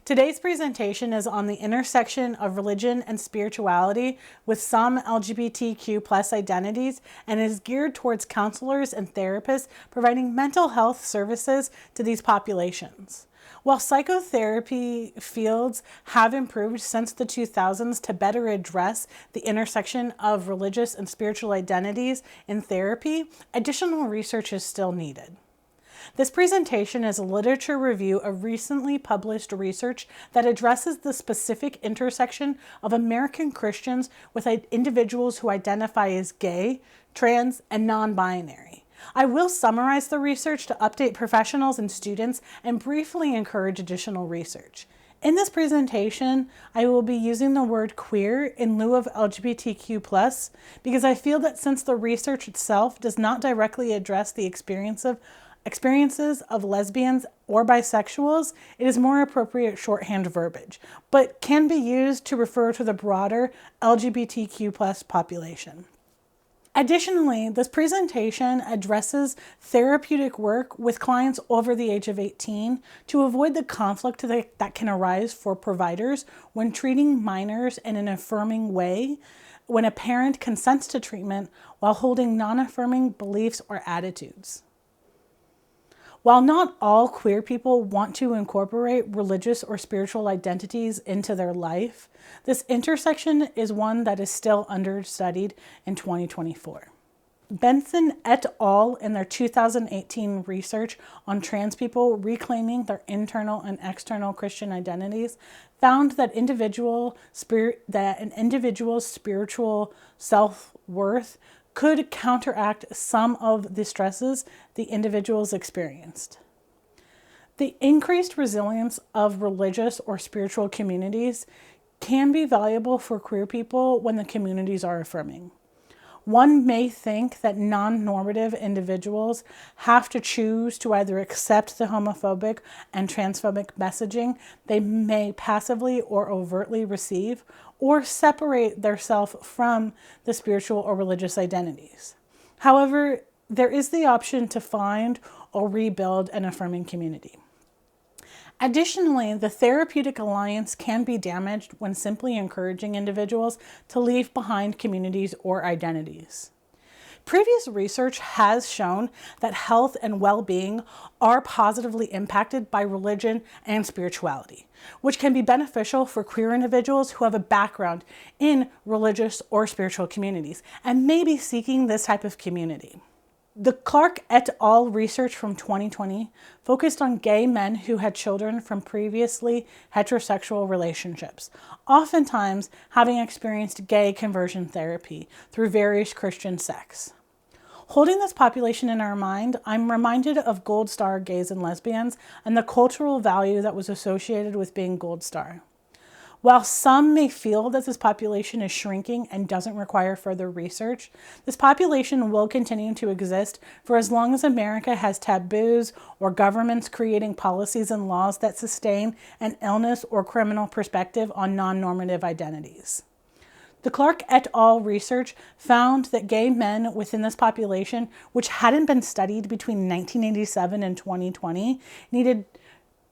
Today's presentation is on the intersection of religion and spirituality with some LGBTQ+ identities and is geared towards counselors and therapists providing mental health services to these populations. While psychotherapy fields have improved since the 2000s to better address the intersection of religious and spiritual identities in therapy, additional research is still needed. This presentation is a literature review of recently published research that addresses the specific intersection of American Christians with individuals who identify as gay, trans, and non-binary. I will summarize the research to update professionals and students and briefly encourage additional research. In this presentation, I will be using the word queer in lieu of LGBTQ+, because I feel that since the research itself does not directly address the experiences of lesbians or bisexuals, it is more appropriate shorthand verbiage, but can be used to refer to the broader LGBTQ+ population. Additionally, this presentation addresses therapeutic work with clients over the age of 18 to avoid the conflict that can arise for providers when treating minors in an affirming way when a parent consents to treatment while holding non-affirming beliefs or attitudes. While not all queer people want to incorporate religious or spiritual identities into their life, this intersection is one that is still understudied in 2024. Benson et al. In their 2018 research on trans people reclaiming their internal and external Christian identities found that an individual's spiritual self-worth could counteract some of the stresses the individuals experienced. The increased resilience of religious or spiritual communities can be valuable for queer people when the communities are affirming. One may think that non-normative individuals have to choose to either accept the homophobic and transphobic messaging they may passively or overtly receive, or separate themselves from the spiritual or religious identities. However, there is the option to find or rebuild an affirming community. Additionally, the therapeutic alliance can be damaged when simply encouraging individuals to leave behind communities or identities. Previous research has shown that health and well-being are positively impacted by religion and spirituality, which can be beneficial for queer individuals who have a background in religious or spiritual communities and may be seeking this type of community. The Clark et al. Research from 2020 focused on gay men who had children from previously heterosexual relationships, oftentimes having experienced gay conversion therapy through various Christian sects. Holding this population in our mind, I'm reminded of Gold Star gays and lesbians and the cultural value that was associated with being Gold Star. While some may feel that this population is shrinking and doesn't require further research, this population will continue to exist for as long as America has taboos or governments creating policies and laws that sustain an illness or criminal perspective on non-normative identities. The Clark et al. Research found that gay men within this population, which hadn't been studied between 1987 and 2020, needed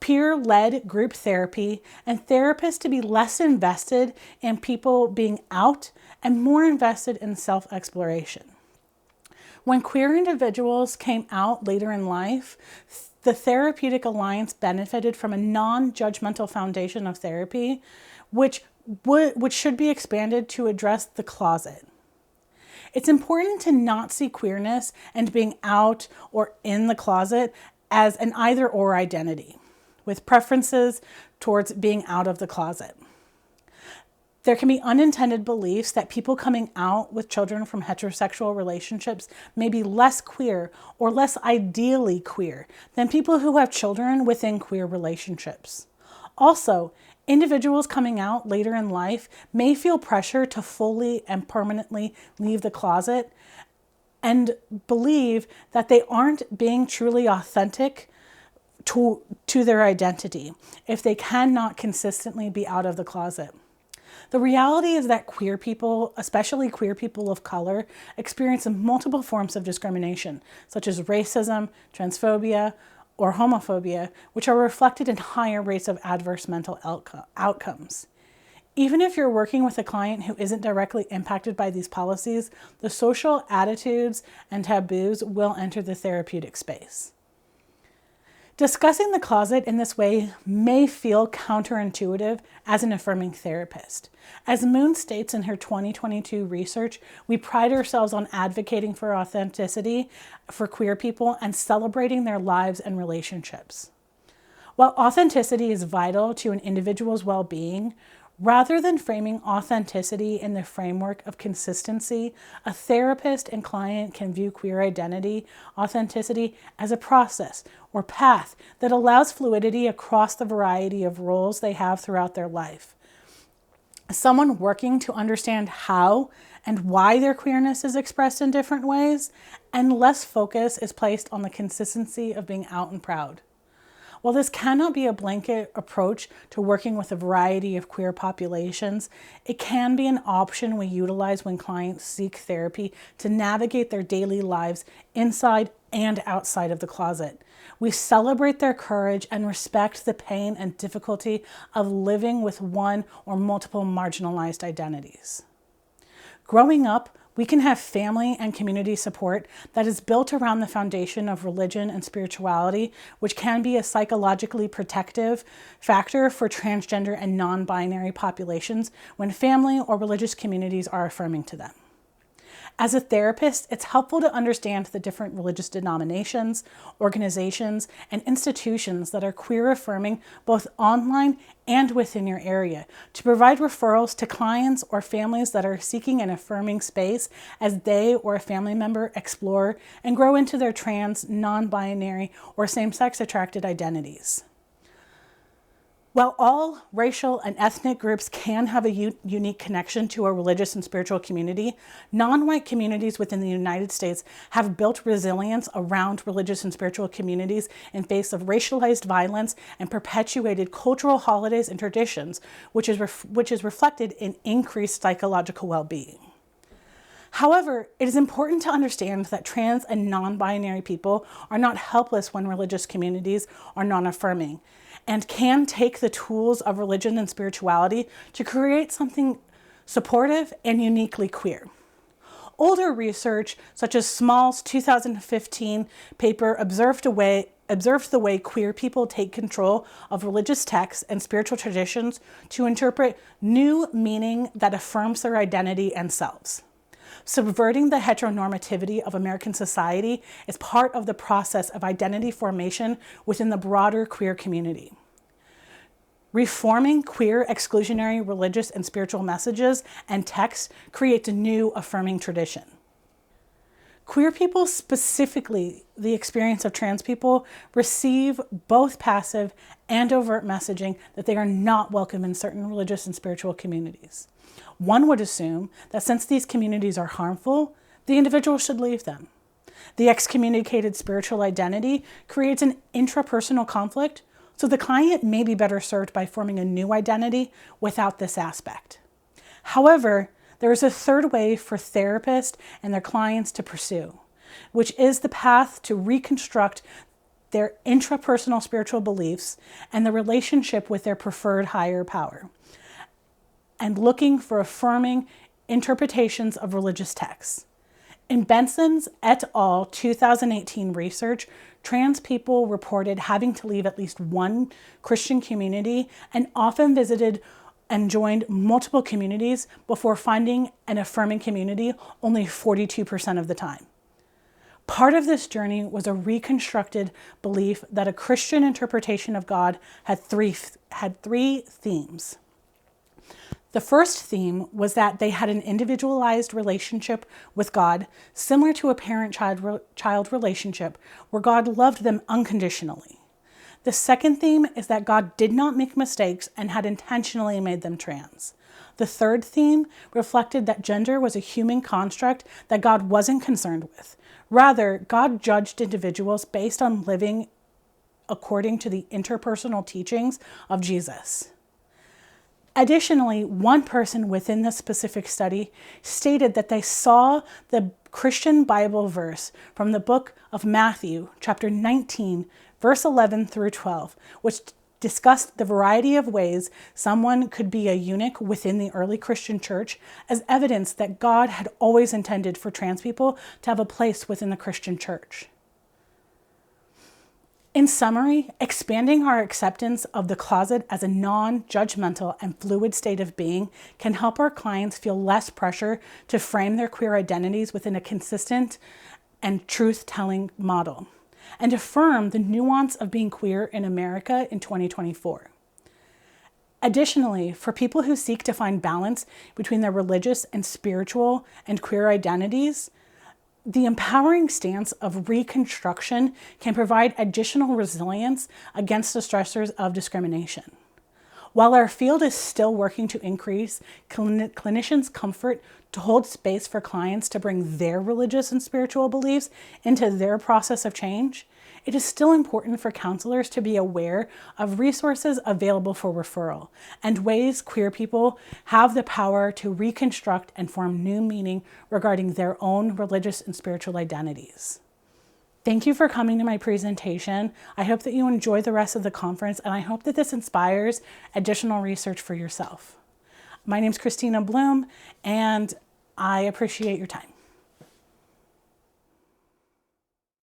peer-led group therapy and therapists to be less invested in people being out and more invested in self-exploration. When queer individuals came out later in life, the therapeutic alliance benefited from a non-judgmental foundation of therapy, which should be expanded to address the closet. It's important to not see queerness and being out or in the closet as an either-or identity, with preferences towards being out of the closet. There can be unintended beliefs that people coming out with children from heterosexual relationships may be less queer or less ideally queer than people who have children within queer relationships. Also, individuals coming out later in life may feel pressure to fully and permanently leave the closet and believe that they aren't being truly authentic to their identity if they cannot consistently be out of the closet. The reality is that queer people, especially queer people of color, experience multiple forms of discrimination, such as racism, transphobia, or homophobia, which are reflected in higher rates of adverse mental outcomes. Even if you're working with a client who isn't directly impacted by these policies, the social attitudes and taboos will enter the therapeutic space. Discussing the closet in this way may feel counterintuitive as an affirming therapist. As Moon states in her 2022 research, we pride ourselves on advocating for authenticity for queer people and celebrating their lives and relationships. While authenticity is vital to an individual's well-being, rather than framing authenticity in the framework of consistency, a therapist and client can view queer identity, authenticity, as a process or path that allows fluidity across the variety of roles they have throughout their life. Someone working to understand how and why their queerness is expressed in different ways, and less focus is placed on the consistency of being out and proud. While this cannot be a blanket approach to working with a variety of queer populations, it can be an option we utilize when clients seek therapy to navigate their daily lives inside and outside of the closet. We celebrate their courage and respect the pain and difficulty of living with one or multiple marginalized identities. Growing up, we can have family and community support that is built around the foundation of religion and spirituality, which can be a psychologically protective factor for transgender and non-binary populations when family or religious communities are affirming to them. As a therapist, it's helpful to understand the different religious denominations, organizations, and institutions that are queer affirming both online and within your area to provide referrals to clients or families that are seeking an affirming space as they or a family member explore and grow into their trans, non-binary, or same-sex attracted identities. While all racial and ethnic groups can have a unique connection to a religious and spiritual community, non-white communities within the United States have built resilience around religious and spiritual communities in face of racialized violence and perpetuated cultural holidays and traditions, which is reflected in increased psychological well-being. However, it is important to understand that trans and non-binary people are not helpless when religious communities are non-affirming, and can take the tools of religion and spirituality to create something supportive and uniquely queer. Older research, such as Small's 2015 paper, observed the way queer people take control of religious texts and spiritual traditions to interpret new meaning that affirms their identity and selves. Subverting the heteronormativity of American society is part of the process of identity formation within the broader queer community. Reforming queer exclusionary religious and spiritual messages and texts creates a new affirming tradition. Queer people, specifically the experience of trans people, receive both passive and overt messaging that they are not welcome in certain religious and spiritual communities. One would assume that since these communities are harmful, the individual should leave them. The excommunicated spiritual identity creates an intrapersonal conflict, so the client may be better served by forming a new identity without this aspect. However, there is a third way for therapists and their clients to pursue, which is the path to reconstruct their intrapersonal spiritual beliefs and the relationship with their preferred higher power, and looking for affirming interpretations of religious texts. In Benson's et al. 2018 research, trans people reported having to leave at least one Christian community and often visited and joined multiple communities before finding an affirming community only 42% of the time. Part of this journey was a reconstructed belief that a Christian interpretation of God had three themes. The first theme was that they had an individualized relationship with God, similar to a parent-child relationship, where God loved them unconditionally. The second theme is that God did not make mistakes and had intentionally made them trans. The third theme reflected that gender was a human construct that God wasn't concerned with. Rather, God judged individuals based on living according to the interpersonal teachings of Jesus. Additionally, one person within this specific study stated that they saw the Christian Bible verse from the book of Matthew, chapter 19, verse 11 through 12, which discussed the variety of ways someone could be a eunuch within the early Christian church as evidence that God had always intended for trans people to have a place within the Christian church. In summary, expanding our acceptance of the closet as a non-judgmental and fluid state of being can help our clients feel less pressure to frame their queer identities within a consistent and truth-telling model, and affirm the nuance of being queer in America in 2024. Additionally, for people who seek to find balance between their religious and spiritual and queer identities, the empowering stance of reconstruction can provide additional resilience against the stressors of discrimination. While our field is still working to increase clinicians' comfort to hold space for clients to bring their religious and spiritual beliefs into their process of change, it is still important for counselors to be aware of resources available for referral and ways queer people have the power to reconstruct and form new meaning regarding their own religious and spiritual identities. Thank you for coming to my presentation. I hope that you enjoy the rest of the conference, and I hope that this inspires additional research for yourself. My name is Christina Bloom, and I appreciate your time.